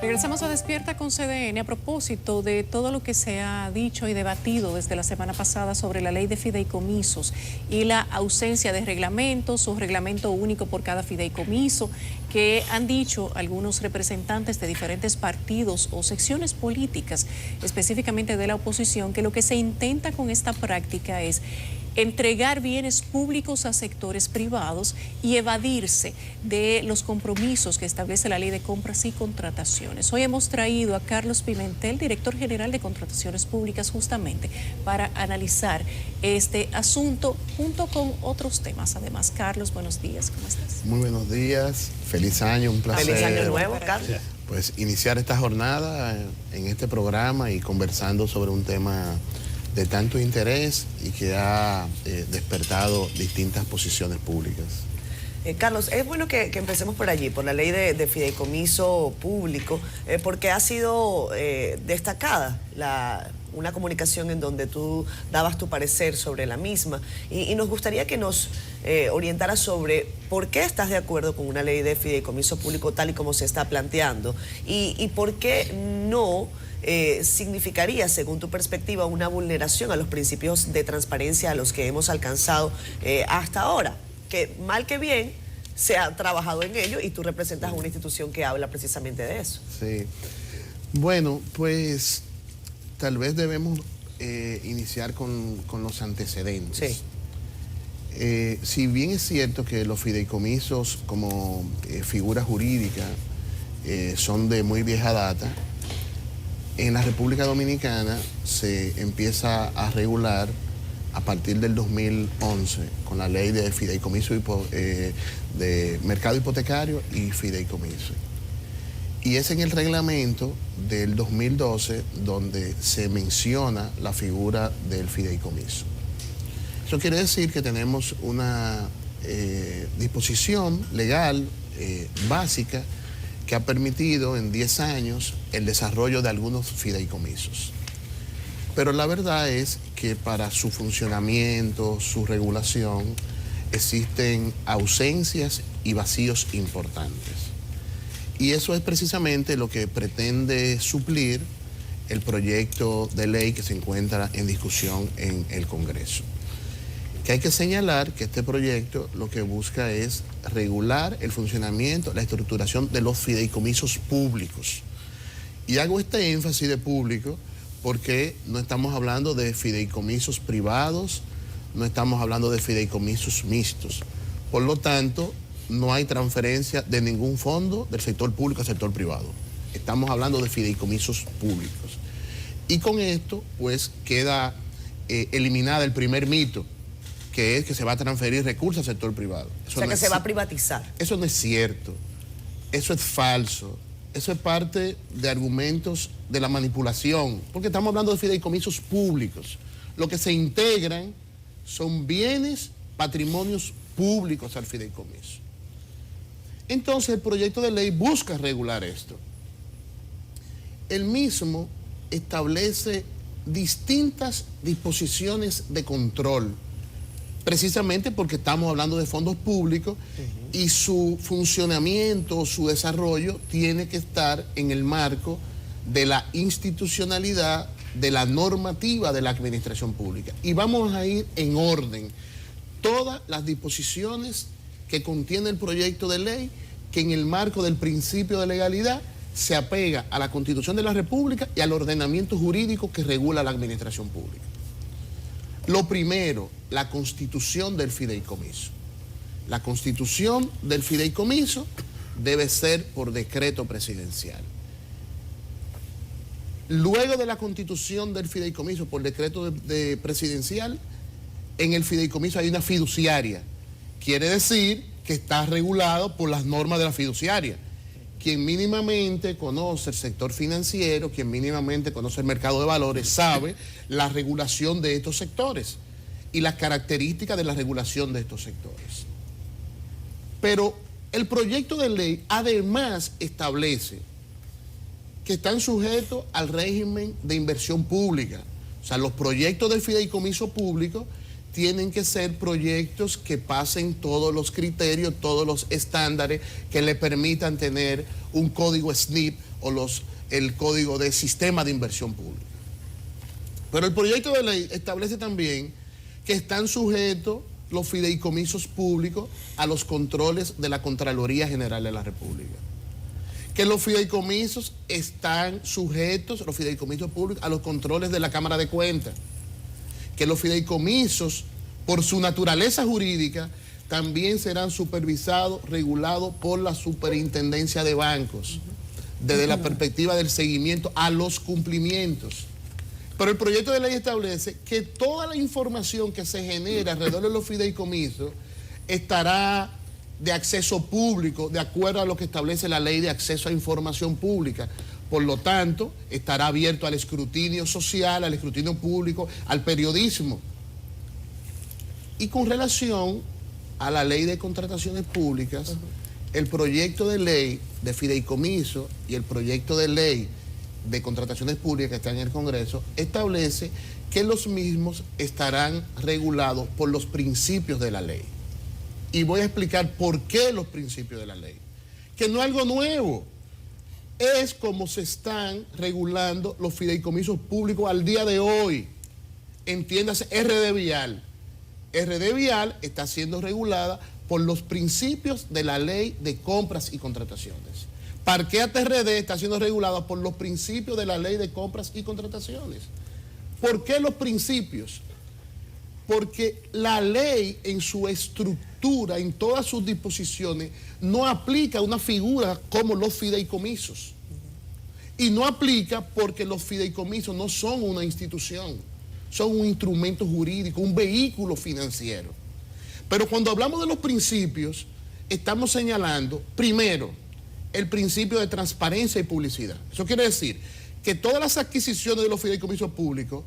Regresamos a Despierta con CDN a propósito de todo lo que se ha dicho y debatido desde la semana pasada sobre la ley de fideicomisos y la ausencia de reglamentos o reglamento único por cada fideicomiso, que han dicho algunos representantes de diferentes partidos o secciones políticas, específicamente de la oposición, que lo que se intenta con esta práctica es entregar bienes públicos a sectores privados y evadirse de los compromisos que establece la ley de compras y contrataciones. Hoy hemos traído a Carlos Pimentel, director general de Contrataciones Públicas, justamente para analizar este asunto junto con otros temas. Además, Carlos, buenos días, ¿cómo estás? Muy buenos días, feliz año, un placer. Feliz año nuevo, Carlos. Pues iniciar esta jornada en este programa y conversando sobre un tema de tanto interés y que ha despertado distintas posiciones públicas. Carlos, es bueno que empecemos por allí, por la ley de fideicomiso público, porque ha sido destacada una comunicación en donde tú dabas tu parecer sobre la misma y nos gustaría que nos orientaras sobre por qué estás de acuerdo con una ley de fideicomiso público tal y como se está planteando y por qué no significaría, según tu perspectiva, una vulneración a los principios de transparencia a los que hemos alcanzado hasta ahora, que mal que bien se ha trabajado en ello y tú representas a una institución que habla precisamente de eso. Sí, bueno, pues tal vez debemos iniciar con los antecedentes. Sí. Si bien es cierto que los fideicomisos como figura jurídica son de muy vieja data, en la República Dominicana se empieza a regular a partir del 2011 con la ley de fideicomiso de mercado hipotecario y fideicomiso. Y es en el reglamento del 2012 donde se menciona la figura del fideicomiso. Eso quiere decir que tenemos una disposición legal básica que ha permitido en 10 años el desarrollo de algunos fideicomisos. Pero la verdad es que para su funcionamiento, su regulación, existen ausencias y vacíos importantes. Y eso es precisamente lo que pretende suplir el proyecto de ley que se encuentra en discusión en el Congreso. Que hay que señalar que este proyecto lo que busca es regular el funcionamiento, la estructuración de los fideicomisos públicos. Y hago este énfasis de público porque no estamos hablando de fideicomisos privados, no estamos hablando de fideicomisos mixtos. Por lo tanto, no hay transferencia de ningún fondo del sector público al sector privado. Estamos hablando de fideicomisos públicos. Y con esto, pues, queda eliminada el primer mito, que es que se va a transferir recursos al sector privado. Eso o sea, que se va a privatizar. Eso no es cierto, eso es falso, eso es parte de argumentos de la manipulación, porque estamos hablando de fideicomisos públicos. Lo que se integran son bienes, patrimonios públicos al fideicomiso. Entonces el proyecto de ley busca regular esto. El mismo establece distintas disposiciones de control, precisamente porque estamos hablando de fondos públicos y su funcionamiento, su desarrollo tiene que estar en el marco de la institucionalidad, de la normativa de la administración pública. Y vamos a ir en orden. Todas las disposiciones que contiene el proyecto de ley, que en el marco del principio de legalidad se apega a la Constitución de la República y al ordenamiento jurídico que regula la administración pública. Lo primero, la constitución del fideicomiso. La constitución del fideicomiso debe ser por decreto presidencial. Luego de la constitución del fideicomiso por decreto presidencial, en el fideicomiso hay una fiduciaria. Quiere decir que está regulado por las normas de la fiduciaria. Quien mínimamente conoce el sector financiero, quien mínimamente conoce el mercado de valores, sabe la regulación de estos sectores y las características de la regulación de estos sectores. Pero el proyecto de ley además establece que están sujetos al régimen de inversión pública. O sea, los proyectos del fideicomiso público tienen que ser proyectos que pasen todos los criterios, todos los estándares que le permitan tener un código SNIP o el código de sistema de inversión pública. Pero el proyecto de ley establece también que están sujetos los fideicomisos públicos a los controles de la Contraloría General de la República. Que los fideicomisos están sujetos, los fideicomisos públicos, a los controles de la Cámara de Cuentas. Que los fideicomisos, por su naturaleza jurídica, también serán supervisados, regulados por la Superintendencia de Bancos, desde la perspectiva del seguimiento a los cumplimientos. Pero el proyecto de ley establece que toda la información que se genera alrededor de los fideicomisos estará de acceso público, de acuerdo a lo que establece la Ley de Acceso a Información Pública. Por lo tanto, estará abierto al escrutinio social, al escrutinio público, al periodismo. Y con relación a la Ley de Contrataciones Públicas, el proyecto de ley de fideicomiso y el proyecto de ley de contrataciones públicas que está en el Congreso establece que los mismos estarán regulados por los principios de la ley. Y voy a explicar por qué los principios de la ley. Que no es algo nuevo. Es como se están regulando los fideicomisos públicos al día de hoy. Entiéndase, RD Vial. RD Vial está siendo regulada por los principios de la ley de compras y contrataciones. Parquéate RD está siendo regulada por los principios de la ley de compras y contrataciones. ¿Por qué los principios? Porque la ley en su estructura, en todas sus disposiciones, no aplica una figura como los fideicomisos. Y no aplica porque los fideicomisos no son una institución, son un instrumento jurídico, un vehículo financiero. Pero cuando hablamos de los principios, estamos señalando, primero, el principio de transparencia y publicidad. Eso quiere decir que todas las adquisiciones de los fideicomisos públicos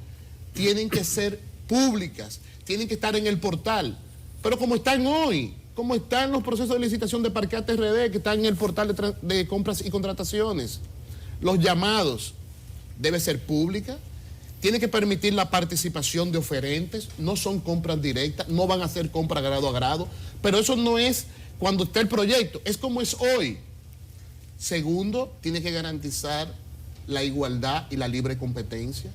tienen que ser públicas, tienen que estar en el portal. Pero como están hoy, como están los procesos de licitación de Parquéate RD, que están en el portal de compras y contrataciones, los llamados, debe ser pública, tiene que permitir la participación de oferentes, no son compras directas, no van a ser compras grado a grado, pero eso no es cuando está el proyecto, es como es hoy. Segundo, tiene que garantizar la igualdad y la libre competencia.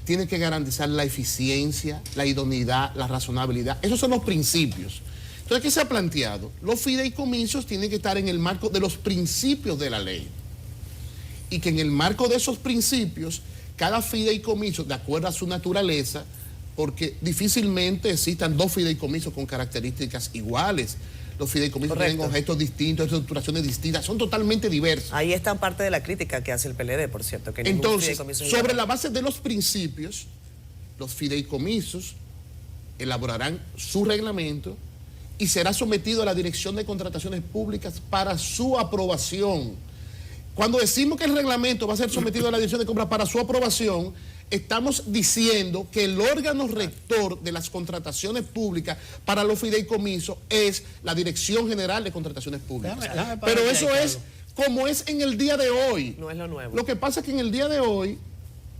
Tiene que garantizar la eficiencia, la idoneidad, la razonabilidad. Esos son los principios. Entonces, ¿qué se ha planteado? Los fideicomisos tienen que estar en el marco de los principios de la ley. Y que en el marco de esos principios, cada fideicomiso, de acuerdo a su naturaleza, porque difícilmente existan dos fideicomisos con características iguales. Los fideicomisos tienen objetos distintos, estructuraciones distintas, son totalmente diversos. Ahí está parte de la crítica que hace el PLD, por cierto. Que entonces, sobre la base de los principios, los fideicomisos elaborarán su reglamento y será sometido a la Dirección de Contrataciones Públicas para su aprobación. Cuando decimos que el reglamento va a ser sometido a la Dirección de Compras para su aprobación, estamos diciendo que el órgano rector de las contrataciones públicas para los fideicomisos es la Dirección General de Contrataciones Públicas. Pero eso es como es en el día de hoy. No es lo nuevo. Lo que pasa es que en el día de hoy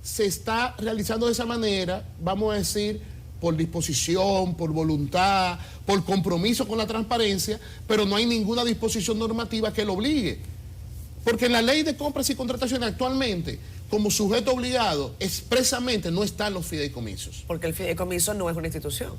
se está realizando de esa manera, vamos a decir, por disposición, por voluntad, por compromiso con la transparencia, pero no hay ninguna disposición normativa que lo obligue. Porque en la ley de compras y contrataciones actualmente, como sujeto obligado, expresamente no están los fideicomisos. Porque el fideicomiso no es una institución.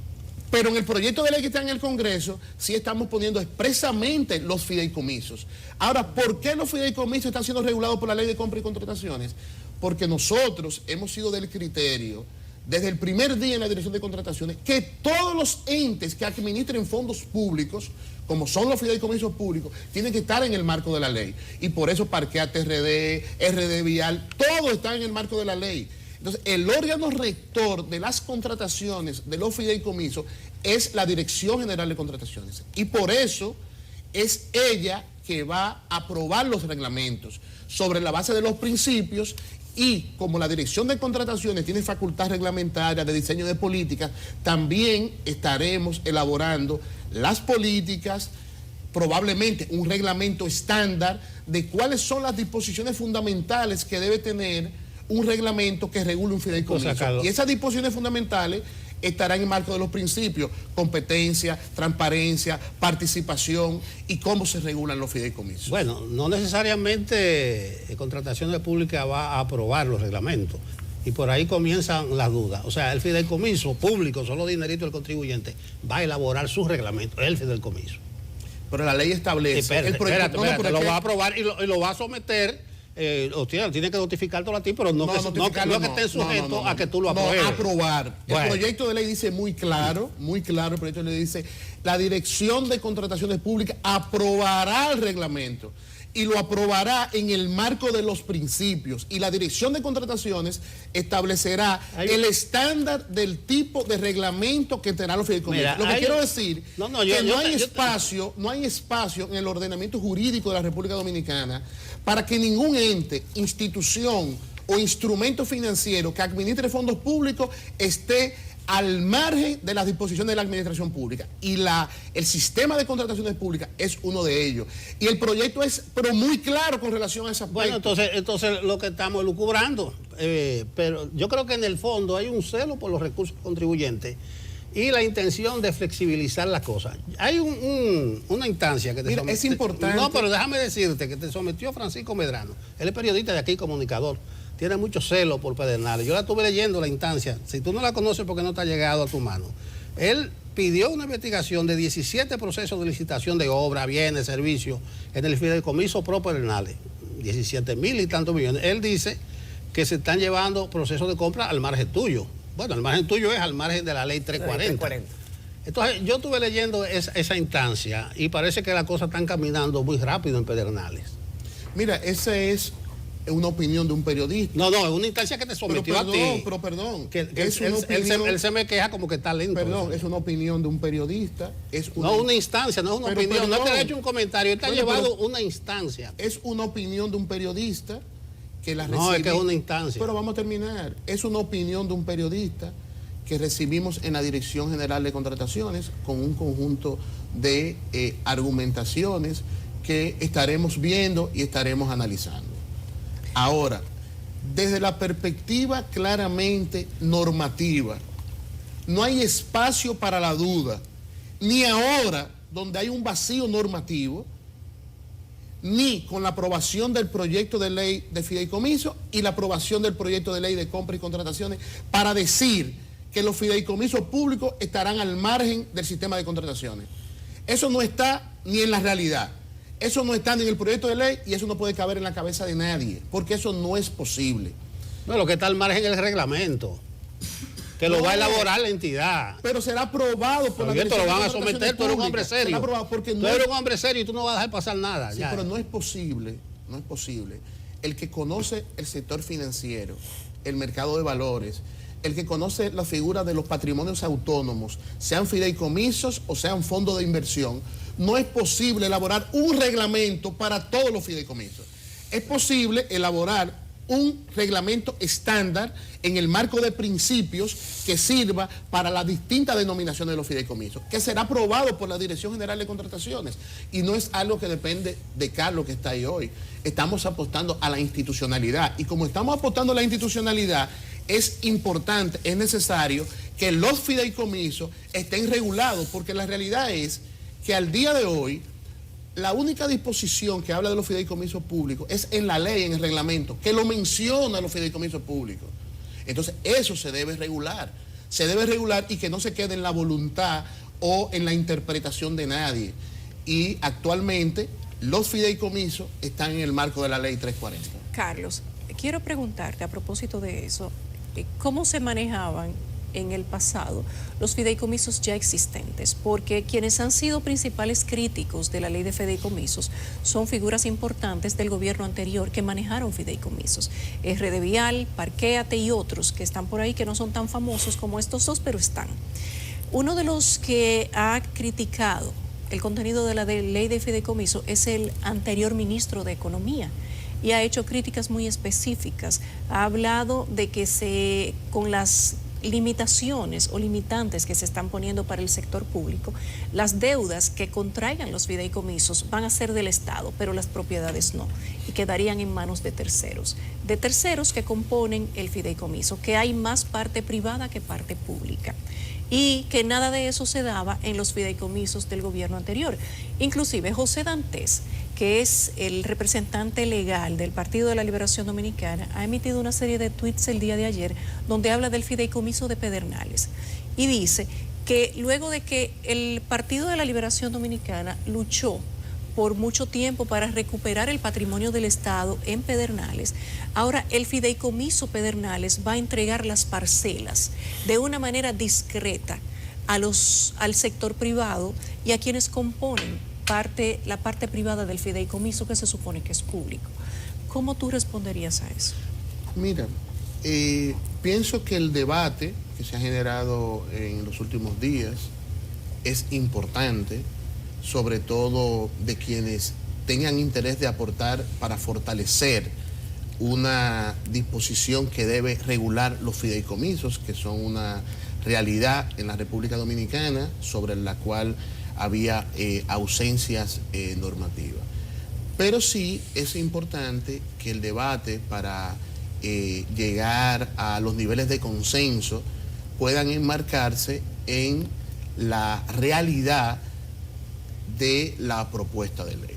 Pero en el proyecto de ley que está en el Congreso, sí estamos poniendo expresamente los fideicomisos. Ahora, ¿por qué los fideicomisos están siendo regulados por la ley de compras y contrataciones? Porque nosotros hemos sido del criterio, desde el primer día en la Dirección de Contrataciones, que todos los entes que administren fondos públicos, como son los fideicomisos públicos, tienen que estar en el marco de la ley. Y por eso Parquéate RD, RD Vial, todo está en el marco de la ley. Entonces, el órgano rector de las contrataciones de los fideicomisos es la Dirección General de Contrataciones. Y por eso es ella que va a aprobar los reglamentos sobre la base de los principios. Y como la Dirección de Contrataciones tiene facultad reglamentaria de diseño de políticas, también estaremos elaborando las políticas, probablemente un reglamento estándar de cuáles son las disposiciones fundamentales que debe tener un reglamento que regule un fideicomiso. Y esas disposiciones fundamentales estará en el marco de los principios, competencia, transparencia, participación y cómo se regulan los fideicomisos. Bueno, no necesariamente Contrataciones Públicas va a aprobar los reglamentos. Y por ahí comienzan las dudas. O sea, el fideicomiso público, solo dinerito del contribuyente, va a elaborar sus reglamentos, el fideicomiso. Pero la ley establece... Espérate, lo va a aprobar y lo va a someter, tiene que notificártelo a ti, pero no que estén sujetos a que tú lo apruebes. No, aprobar. Bueno. El proyecto de ley dice muy claro, el proyecto de ley dice, la Dirección de Contrataciones Públicas aprobará el reglamento y lo aprobará en el marco de los principios, y la Dirección de Contrataciones establecerá el estándar del tipo de reglamento que tendrán los fideicomisos. Lo que quiero decir que no hay espacio en el ordenamiento jurídico de la República Dominicana para que ningún ente, institución o instrumento financiero que administre fondos públicos esté al margen de las disposiciones de la administración pública, y el sistema de contrataciones públicas es uno de ellos, y el proyecto es pero muy claro con relación a ese aspecto. Bueno, entonces lo que estamos elucubrando, pero yo creo que en el fondo hay un celo por los recursos contribuyentes y la intención de flexibilizar las cosas. Hay una instancia que te sometió. Es importante. No, pero déjame decirte que te sometió Francisco Medrano. Él es periodista de aquí, comunicador. Tiene mucho celo por Pedernales. Yo la estuve leyendo, la instancia. Si tú no la conoces, porque no te ha llegado a tu mano. Él pidió una investigación de 17 procesos de licitación de obra, bienes, servicios en el fideicomiso pro Pedernales. 17.000 y tantos millones. Él dice que se están llevando procesos de compra al margen tuyo. Bueno, el margen tuyo es al margen de la ley 340. Entonces, yo estuve leyendo esa instancia y parece que las cosas están caminando muy rápido en Pedernales. Mira, esa es una opinión de un periodista. No, es una instancia que te sometió a ti. Pero perdón. Él se me queja como que está lento. Perdón, es una opinión de un periodista. No una instancia, no es una opinión. No te ha hecho un comentario, él te ha llevado una instancia. Es una opinión de un periodista que la recibimos. No, es que es una instancia. Pero vamos a terminar. Es una opinión de un periodista que recibimos en la Dirección General de Contrataciones con un conjunto de argumentaciones que estaremos viendo y estaremos analizando. Ahora, desde la perspectiva claramente normativa, no hay espacio para la duda, ni ahora, donde hay un vacío normativo, ni con la aprobación del proyecto de ley de fideicomiso y la aprobación del proyecto de ley de compra y contrataciones, para decir que los fideicomisos públicos estarán al margen del sistema de contrataciones. Eso no está ni en la realidad. Eso no está ni en el proyecto de ley y eso no puede caber en la cabeza de nadie, porque eso no es posible. No, lo que está al margen es el reglamento, que lo va a elaborar la entidad. Pero será aprobado por la Dirección. Te lo van a someter, tú eres un hombre serio. Será aprobado porque tú eres un hombre serio y tú no vas a dejar pasar nada. Sí, pero no es posible. El que conoce el sector financiero, el mercado de valores, el que conoce la figura de los patrimonios autónomos, sean fideicomisos o sean fondos de inversión, no es posible elaborar un reglamento para todos los fideicomisos. Es posible elaborar un reglamento estándar en el marco de principios que sirva para las distintas denominaciones de los fideicomisos, que será aprobado por la Dirección General de Contrataciones. Y no es algo que depende de Carlos, que está ahí hoy. Estamos apostando a la institucionalidad. Y como estamos apostando a la institucionalidad, es importante, es necesario que los fideicomisos estén regulados, porque la realidad es que al día de hoy, la única disposición que habla de los fideicomisos públicos es en la ley, en el reglamento, que lo menciona los fideicomisos públicos. Entonces, eso se debe regular y que no se quede en la voluntad o en la interpretación de nadie. Y actualmente, los fideicomisos están en el marco de la ley 340. Carlos, quiero preguntarte a propósito de eso, ¿cómo se manejaban en el pasado los fideicomisos ya existentes? Porque quienes han sido principales críticos de la ley de fideicomisos son figuras importantes del gobierno anterior que manejaron fideicomisos. RD Vial, Parquéate y otros que están por ahí, que no son tan famosos como estos dos, pero están. Uno de los que ha criticado el contenido de la ley de fideicomiso es el anterior ministro de Economía, y ha hecho críticas muy específicas. Ha hablado de que con las limitaciones o limitantes que se están poniendo para el sector público, las deudas que contraigan los fideicomisos van a ser del Estado, pero las propiedades no, y quedarían en manos de terceros que componen el fideicomiso, que hay más parte privada que parte pública. y que nada de eso se daba en los fideicomisos del gobierno anterior. Inclusive José Dantes, que es el representante legal del Partido de la Liberación Dominicana, ha emitido una serie de tweets el día de ayer donde habla del fideicomiso de Pedernales y dice que luego de que el Partido de la Liberación Dominicana luchó por mucho tiempo para recuperar el patrimonio del Estado en Pedernales, ahora el fideicomiso Pedernales va a entregar las parcelas de una manera discreta al sector privado y a quienes componen la parte privada del fideicomiso que se supone que es público. ¿Cómo tú responderías a eso? Mira, pienso que el debate que se ha generado en los últimos días es importante, sobre todo de quienes tengan interés de aportar para fortalecer una disposición que debe regular los fideicomisos, que son una realidad en la República Dominicana, sobre la cual había ausencias normativas. Pero sí es importante que el debate para llegar a los niveles de consenso puedan enmarcarse en la realidad de la propuesta de ley.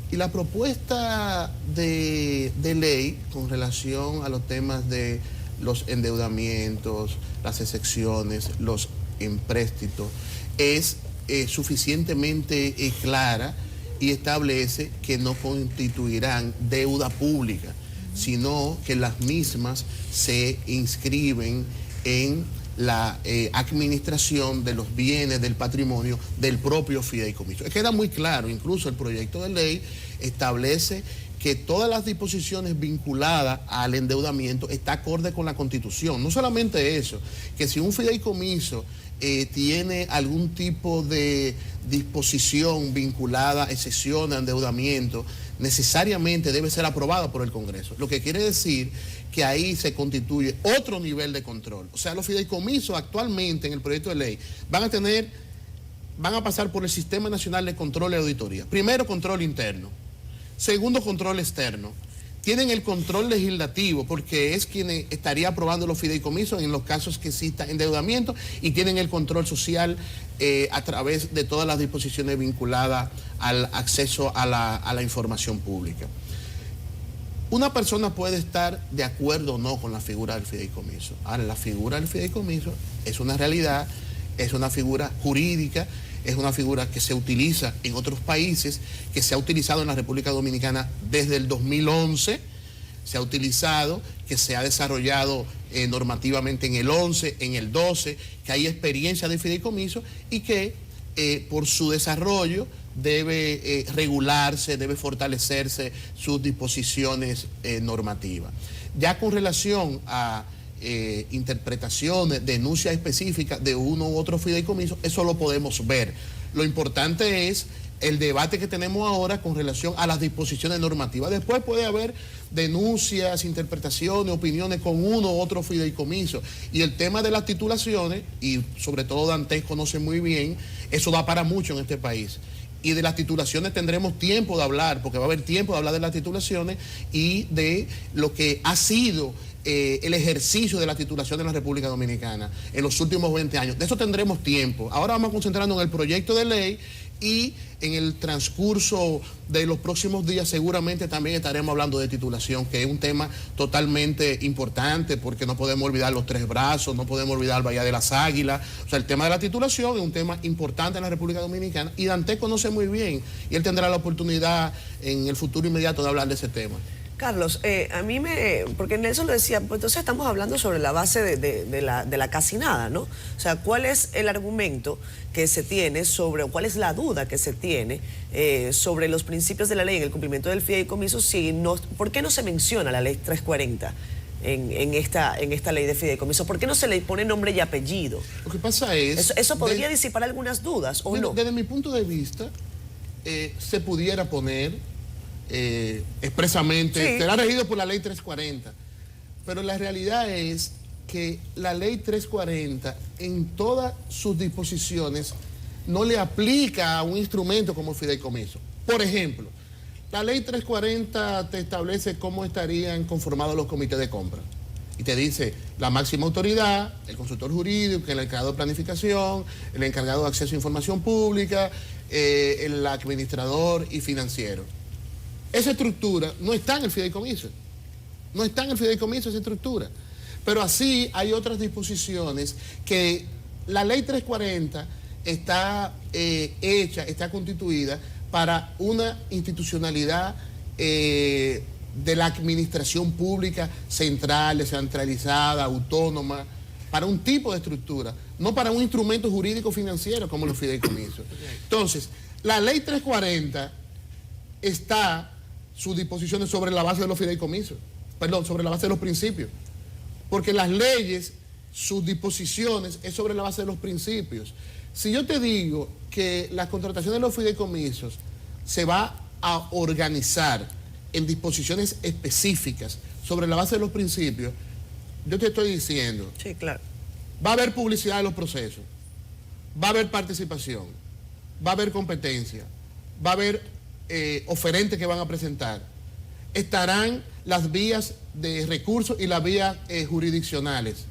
Y la propuesta de ley con relación a los temas de los endeudamientos, las excepciones, los empréstitos, es suficientemente clara y establece que no constituirán deuda pública, sino que las mismas se inscriben en la administración de los bienes del patrimonio del propio fideicomiso. Queda muy claro, incluso el proyecto de ley establece que todas las disposiciones vinculadas al endeudamiento está acorde con la Constitución. No solamente eso, que si un fideicomiso tiene algún tipo de disposición vinculada a excepción a endeudamiento, necesariamente debe ser aprobado por el Congreso. Lo que quiere decir que ahí se constituye otro nivel de control. O sea, los fideicomisos actualmente en el proyecto de ley van a pasar por el Sistema Nacional de Control y Auditoría. Primero, control interno. Segundo, control externo. Tienen el control legislativo porque es quien estaría aprobando los fideicomisos en los casos que exista endeudamiento, y tienen el control social a través de todas las disposiciones vinculadas al acceso a la información pública. Una persona puede estar de acuerdo o no con la figura del fideicomiso. Ahora, la figura del fideicomiso es una realidad, es una figura jurídica, es una figura que se utiliza en otros países, que se ha utilizado en la República Dominicana desde el 2011, se ha utilizado, que se ha desarrollado normativamente en el 11, en el 12, que hay experiencia de fideicomiso y que por su desarrollo debe regularse, debe fortalecerse sus disposiciones normativas. Ya con relación a interpretaciones, denuncias específicas de uno u otro fideicomiso, eso lo podemos ver. Lo importante es el debate que tenemos ahora con relación a las disposiciones normativas. Después puede haber denuncias, interpretaciones, opiniones con uno u otro fideicomiso. Y el tema de las titulaciones, y sobre todo Dantes conoce muy bien, eso da para mucho en este país. Y de las titulaciones tendremos tiempo de hablar, porque va a haber tiempo de hablar de las titulaciones y de lo que ha sido el ejercicio de la titulación en la República Dominicana en los últimos 20 años. De eso tendremos tiempo. Ahora vamos a concentrarnos en el proyecto de ley y en el transcurso de los próximos días seguramente también estaremos hablando de titulación, que es un tema totalmente importante porque no podemos olvidar los Tres Brazos, no podemos olvidar Bahía de las Águilas. O sea, el tema de la titulación es un tema importante en la República Dominicana y Dantes conoce muy bien y él tendrá la oportunidad en el futuro inmediato de hablar de ese tema. Carlos, porque Nelson lo decía, pues entonces estamos hablando sobre la base de la casi nada, ¿no? O sea, ¿cuál es el argumento que se tiene sobre, o cuál es la duda que se tiene sobre los principios de la ley en el cumplimiento del fideicomiso? ¿Por qué no se menciona la ley 340 en esta ley de fideicomiso? ¿Por qué no se le pone nombre y apellido? Lo que pasa es... ¿Eso podría disipar algunas dudas o no? Desde mi punto de vista, se pudiera poner... expresamente, sí, será regido por la ley 340, pero la realidad es que la ley 340 en todas sus disposiciones no le aplica a un instrumento como el fideicomiso. Por ejemplo, la ley 340 te establece cómo estarían conformados los comités de compra. Y te dice la máxima autoridad, el consultor jurídico, el encargado de planificación, el encargado de acceso a información pública, el administrador y financiero. Esa estructura no está en el fideicomiso. No está en el fideicomiso esa estructura. Pero así hay otras disposiciones que la ley 340 está hecha, está constituida para una institucionalidad de la administración pública central, descentralizada, autónoma, para un tipo de estructura, no para un instrumento jurídico financiero como los fideicomisos. Entonces, la ley 340 está sus disposiciones sobre la base de los fideicomisos, perdón, sobre la base de los principios, porque las leyes, sus disposiciones es sobre la base de los principios. Si yo te digo que la contratación de los fideicomisos se va a organizar en disposiciones específicas sobre la base de los principios, yo te estoy diciendo, Sí, claro. va a haber publicidad de los procesos, va a haber participación, va a haber competencia, va a haber oferentes que van a presentar, estarán las vías de recursos y las vías jurisdiccionales.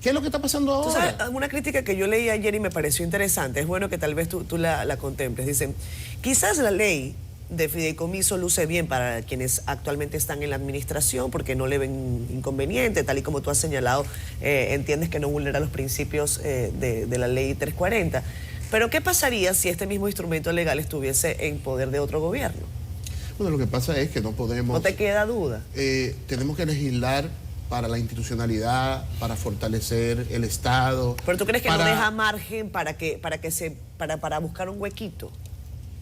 ¿Qué es lo que está pasando ahora? Tú sabes, una crítica que yo leí ayer y me pareció interesante, es bueno que tal vez tú la contemples. Dicen, quizás la ley de fideicomiso luce bien para quienes actualmente están en la administración porque no le ven inconveniente, tal y como tú has señalado, entiendes que no vulnera los principios de la ley 340. Pero ¿qué pasaría si este mismo instrumento legal estuviese en poder de otro gobierno? Bueno, lo que pasa es que no podemos... ¿No te queda duda? Tenemos que legislar para la institucionalidad, para fortalecer el Estado. ¿Pero tú crees que no deja margen para buscar un huequito?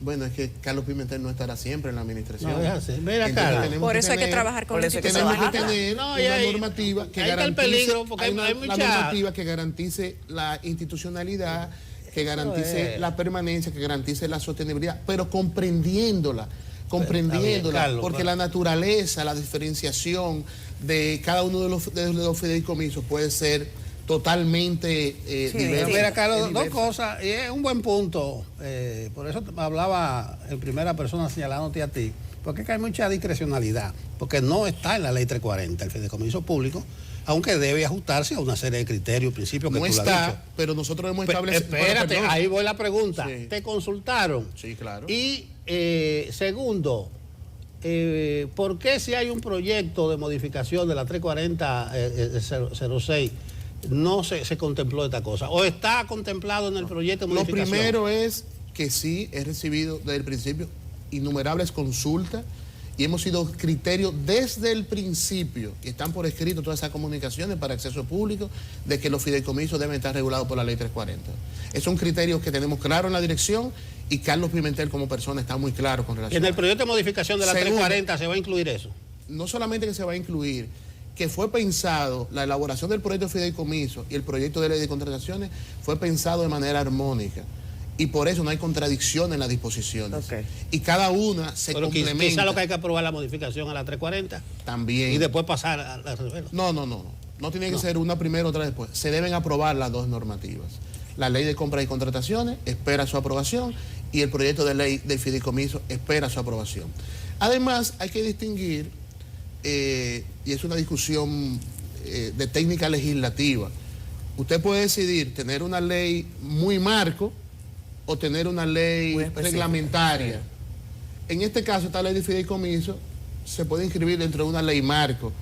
Bueno, es que Carlos Pimentel no estará siempre en la administración. No, es así. Mira, Carlos. Por eso hay que trabajar con la institución. Tenemos que tener una normativa que ahí está el peligro, porque hay una mucha... normativa que garantice la institucionalidad, que garantice la permanencia, que garantice la sostenibilidad, pero comprendiéndola, Carlos, porque la naturaleza, la diferenciación de cada uno de los fideicomisos puede ser totalmente diversa. Mira, Carlos, dos cosas, y es un buen punto, por eso hablaba en primera persona señalándote a ti, porque es que hay mucha discrecionalidad, porque no está en la ley 340, el fideicomiso público, aunque debe ajustarse a una serie de criterios, principios que no tú está, lo has dicho. pero nosotros hemos establecido... Espérate, ahí voy la pregunta. Sí. ¿Te consultaron? Sí, claro. Y segundo, ¿por qué si hay un proyecto de modificación de la 340-06 no se contempló esta cosa? ¿O está contemplado en el proyecto de modificación? Lo primero es que sí he recibido desde el principio innumerables consultas y hemos sido criterios desde el principio, y están por escrito todas esas comunicaciones para acceso público, de que los fideicomisos deben estar regulados por la ley 340. Es un criterio que tenemos claro en la dirección y Carlos Pimentel como persona está muy claro con relación ¿Y en el a proyecto de modificación de la Segundo, 340 se va a incluir eso? no solamente que se va a incluir, que fue pensado, la elaboración del proyecto de fideicomiso y el proyecto de ley de contrataciones fue pensado de manera armónica. Y por eso no hay contradicción en las disposiciones. Okay. Y cada una se complementa. Quizá lo que hay que aprobar la modificación a la 340 también. y después pasar a la reserva. No tiene que ser una primero, otra después. Se deben aprobar las dos normativas. La ley de compras y contrataciones espera su aprobación y el proyecto de ley del fideicomiso espera su aprobación. Además, hay que distinguir, y es una discusión de técnica legislativa, usted puede decidir tener una ley muy marco o tener una ley reglamentaria. Sí. En este caso, esta ley de fideicomiso se puede inscribir dentro de una ley marco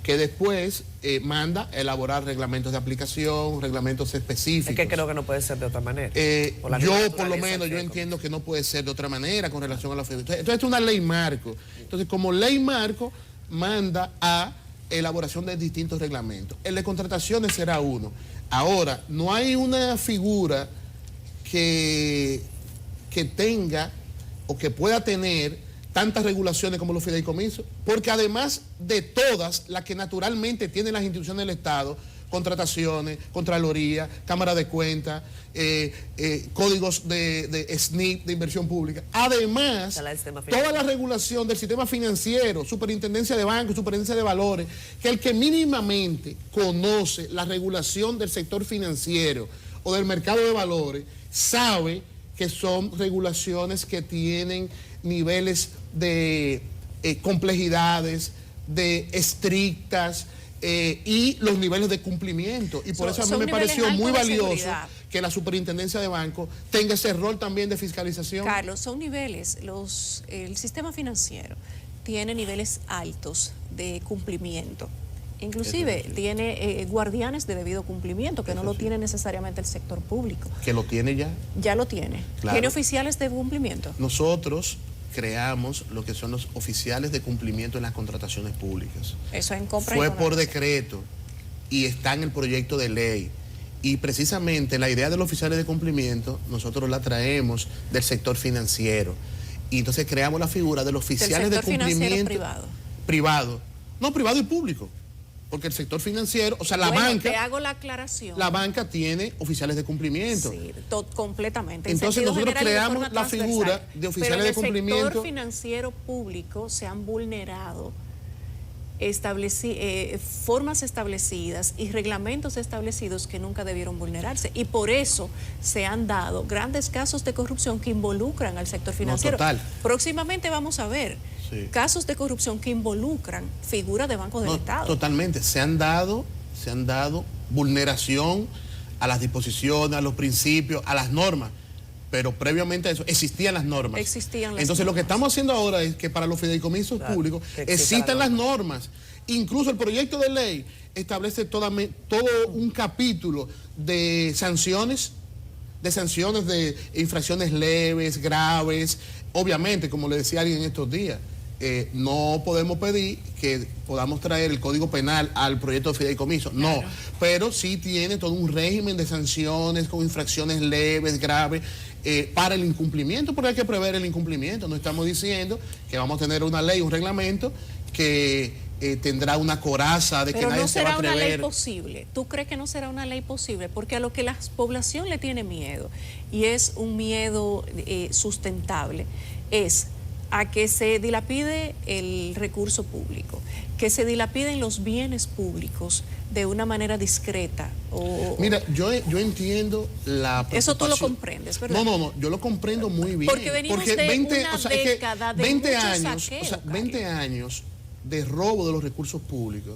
que después manda a elaborar reglamentos de aplicación, reglamentos específicos. Es que creo que no puede ser de otra manera. Yo, por lo menos, yo entiendo que no puede ser de otra manera con relación a la fideicomiso. Entonces, es una ley marco. Entonces, como ley marco, manda a elaboración de distintos reglamentos. El de contrataciones será uno. Ahora, no hay una figura que tenga o que pueda tener tantas regulaciones como los fideicomisos, porque además de todas las que naturalmente tienen las instituciones del Estado, contrataciones, Contraloría, Cámara de Cuentas, códigos de SNIP, de inversión pública, además toda la regulación del sistema financiero, superintendencia de bancos, superintendencia de valores, que el que mínimamente conoce la regulación del sector financiero o del mercado de valores, sabe que son regulaciones que tienen niveles de complejidades, de estrictas y los niveles de cumplimiento. Y por eso a mí me pareció muy valioso que la Superintendencia de Banco tenga ese rol también de fiscalización. Carlos, son niveles, el sistema financiero tiene niveles altos de cumplimiento. Inclusive tiene guardianes de debido cumplimiento, que no lo tiene necesariamente el sector público. ¿Que lo tiene ya? Ya lo tiene. Claro. ¿Tiene oficiales de cumplimiento? Nosotros creamos lo que son los oficiales de cumplimiento en las contrataciones públicas. Eso en compra. Fue por decreto y está en el proyecto de ley. Y precisamente la idea de los oficiales de cumplimiento nosotros la traemos del sector financiero. Y entonces creamos la figura de los oficiales de cumplimiento privado. Privado. No, privado y público. Porque el sector financiero, o sea, la banca... Te hago la aclaración. La banca tiene oficiales de cumplimiento. Sí, completamente. Entonces nosotros creamos la figura de oficiales de cumplimiento. En el sector financiero público se han vulnerado formas establecidas y reglamentos establecidos que nunca debieron vulnerarse. Y por eso se han dado grandes casos de corrupción que involucran al sector financiero. No, total. Próximamente vamos a ver casos de corrupción que involucran figuras de bancos del Estado. Totalmente. Se han dado vulneración a las disposiciones, a los principios, a las normas. Pero previamente a eso existían las normas. Entonces lo que estamos haciendo ahora es que para los fideicomisos públicos existan las normas. Incluso el proyecto de ley establece todo un capítulo de sanciones de infracciones leves, graves. Obviamente, como le decía alguien en estos días, no podemos pedir que podamos traer el Código Penal al proyecto de fideicomiso, no, pero sí tiene todo un régimen de sanciones con infracciones leves, graves, para el incumplimiento, porque hay que prever el incumplimiento. No estamos diciendo que vamos a tener una ley, un reglamento que tendrá una coraza de que nadie se va a atrever. Pero no será una ley posible. ¿Tú crees que no será una ley posible? Porque a lo que la población le tiene miedo, y es un miedo sustentable, es a que se dilapide el recurso público, que se dilapiden los bienes públicos de una manera discreta. Mira, yo entiendo la preocupación. Eso tú lo comprendes, ¿verdad? No, yo lo comprendo muy bien. Porque venimos de 20, una década de 20 mucho años, saqueo, 20 años de robo de los recursos públicos,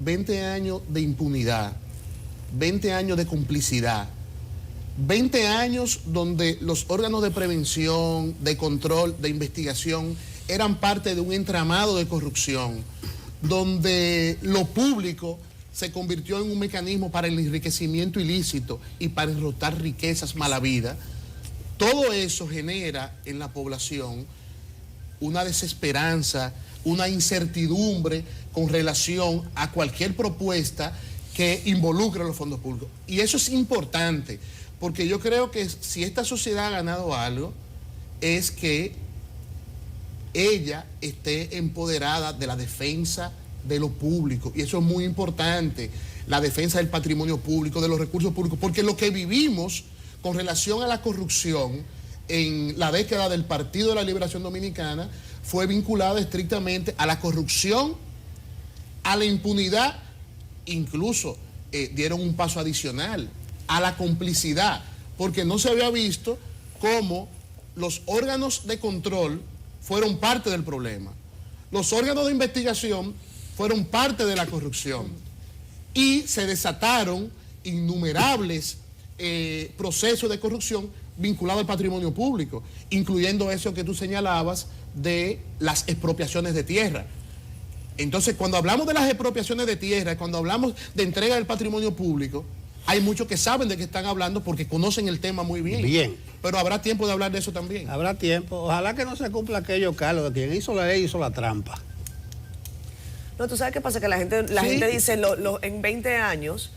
20 años de impunidad, 20 años de complicidad, 20 años donde los órganos de prevención, de control, de investigación eran parte de un entramado de corrupción, donde lo público se convirtió en un mecanismo para el enriquecimiento ilícito y para enrotar riquezas mal habidas. Todo eso genera en la población una desesperanza, una incertidumbre con relación a cualquier propuesta que involucre los fondos públicos. Y eso es importante, porque yo creo que si esta sociedad ha ganado algo, es que ella esté empoderada de la defensa de lo público, y eso es muy importante, la defensa del patrimonio público, de los recursos públicos, porque lo que vivimos con relación a la corrupción en la década del Partido de la Liberación Dominicana fue vinculado estrictamente a la corrupción, a la impunidad, incluso dieron un paso adicional, a la complicidad, porque no se había visto cómo los órganos de control fueron parte del problema. Los órganos de investigación fueron parte de la corrupción y se desataron innumerables procesos de corrupción vinculados al patrimonio público, incluyendo eso que tú señalabas de las expropiaciones de tierra. Entonces, cuando hablamos de las expropiaciones de tierra, cuando hablamos de entrega del patrimonio público, hay muchos que saben de qué están hablando porque conocen el tema muy bien. Pero habrá tiempo de hablar de eso también. Habrá tiempo. Ojalá que no se cumpla aquello, Carlos, que quien hizo la ley hizo la trampa. No, tú sabes qué pasa, que la gente dice, en 20 años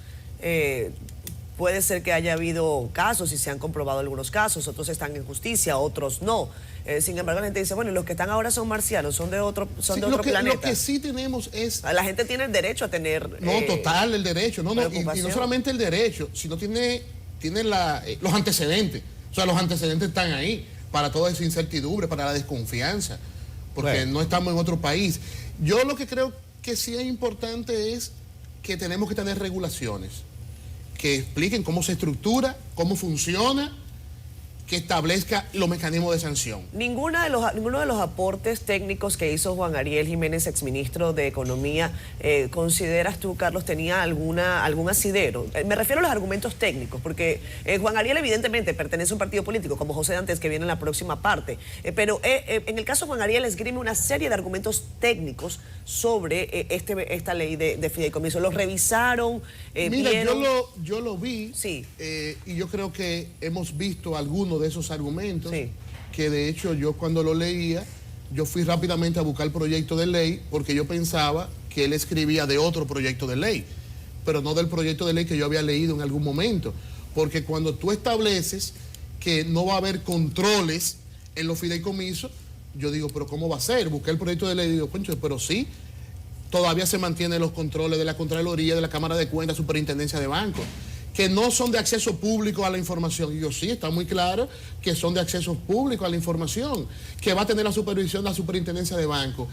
puede ser que haya habido casos y se han comprobado algunos casos, otros están en justicia, otros no. Sin embargo, la gente dice, bueno, los que están ahora son marcianos, son de otro planeta. Lo que sí tenemos es... La gente tiene el derecho a tener... No, total, el derecho. Y no solamente el derecho, sino tiene los antecedentes. O sea, los antecedentes están ahí para toda esa incertidumbre, para la desconfianza, porque no estamos en otro país. Yo lo que creo que sí es importante es que tenemos que tener regulaciones que expliquen cómo se estructura, cómo funciona, que establezca los mecanismos de sanción. Ninguno de los aportes técnicos que hizo Juan Ariel Jiménez, exministro de Economía, ¿consideras tú, Carlos, tenía algún asidero? Me refiero a los argumentos técnicos, porque Juan Ariel evidentemente pertenece a un partido político, como José Dantes, que viene en la próxima parte, pero en el caso de Juan Ariel esgrime una serie de argumentos técnicos sobre esta ley de fideicomiso. ¿Los revisaron? Mira, ¿vieron? yo lo vi, Sí. Y yo creo que hemos visto algunos de esos argumentos, Sí. que de hecho yo cuando lo leía, yo fui rápidamente a buscar el proyecto de ley, porque yo pensaba que él escribía de otro proyecto de ley, pero no del proyecto de ley que yo había leído en algún momento, porque cuando tú estableces que no va a haber controles en los fideicomisos, yo digo, pero ¿cómo va a ser? Busqué el proyecto de ley y digo, concho, pero sí, todavía se mantienen los controles de la Contraloría, de la Cámara de Cuentas, Superintendencia de Bancos, que no son de acceso público a la información. Y yo sí, está muy claro que son de acceso público a la información, que va a tener la supervisión de la Superintendencia de Bancos.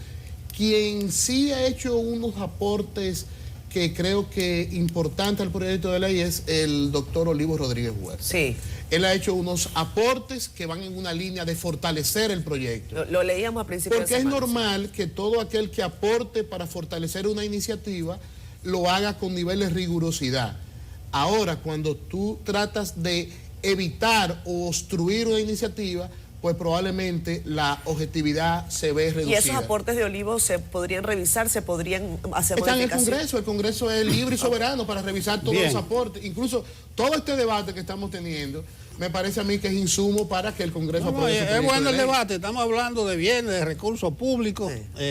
Quien sí ha hecho unos aportes que creo que importante al proyecto de ley es el doctor Olivo Rodríguez Huerta. Sí. Él ha hecho unos aportes que van en una línea de fortalecer el proyecto. Lo leíamos a principios Porque de es semana. normal que todo aquel que aporte para fortalecer una iniciativa lo haga con nivel de rigurosidad. Ahora, cuando tú tratas de evitar o obstruir una iniciativa, pues probablemente la objetividad se ve reducida. ¿Y esos aportes de Olivo se podrían revisar, se podrían hacer Está en el modificaciones? el Congreso es libre y soberano para revisar todos Bien. los aportes. Incluso todo este debate que estamos teniendo, me parece a mí que es insumo para que el Congreso No, no, apruebe su es proyecto bueno de el ley. debate, estamos hablando de bienes, de recursos públicos, Sí.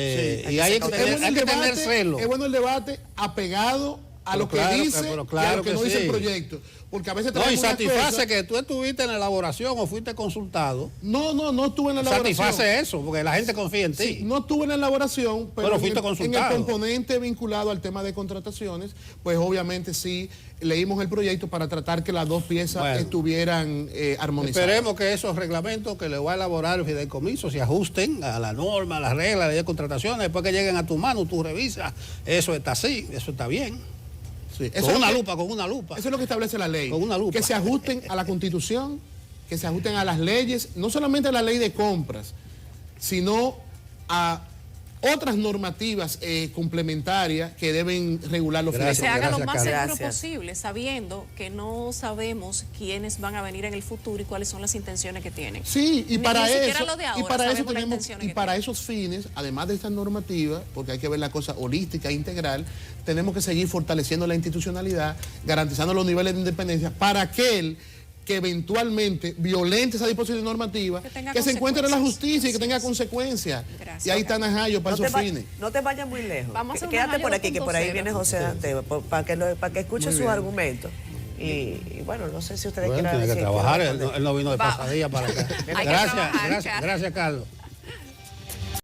y hay que Es bueno el tener debate, celo. es bueno el debate apegado a Pero lo que claro, dice pero y claro a lo que que no dice sí. el proyecto. Porque a veces No, y traemos una satisface cosa- que tú estuviste en la elaboración o fuiste consultado. No estuve en la elaboración. Satisface eso, porque la gente confía en ti. Sí, no estuve en la elaboración, pero, Pero fuiste en el consultado. componente vinculado al tema de contrataciones, pues obviamente sí leímos el proyecto para tratar que las dos piezas Bueno. estuvieran armonizadas. Esperemos que esos reglamentos que le va a elaborar el fideicomiso se ajusten a la norma, a las reglas, a la ley de contrataciones. Después que lleguen a tu mano, tú revisas. Eso está así, eso está bien. Sí, eso Con es una lo que- lupa, con una lupa. Eso es lo que establece la ley. Con una lupa. Que se ajusten a la Constitución, que se ajusten a las leyes, no solamente a la ley de compras, sino a otras normativas complementarias que deben regular los Que Gracias, se fideicomisos. haga lo más Carlos. seguro Gracias. posible, sabiendo que no sabemos quiénes van a venir en el futuro y cuáles son las intenciones que tienen. Sí, y Ni para siquiera eso, lo de y ahora, para eso sabemos las tenemos, intenciones y que para tienen. esos fines, además de esta normativa, porque hay que ver la cosa holística e integral, tenemos que seguir fortaleciendo la institucionalidad, garantizando los niveles de independencia para aquel que eventualmente violente esa disposición normativa, Que tenga que se encuentre en la consecuencias. justicia y que Así tenga es. consecuencias. Gracias. Y ahí está Najayo para No te, esos fines. no te vayas muy lejos. Vamos a hacer un Quédate Najayo por aquí, que por ahí 2.0. viene José Dante, para que escuche Muy sus bien. argumentos. Y bueno, no sé si ustedes Bueno, quieran tiene que decir. trabajar, él no vino de Va. pasadilla para acá. Hay que Gracias, trabajar, gracias, Carlos. gracias, Carlos.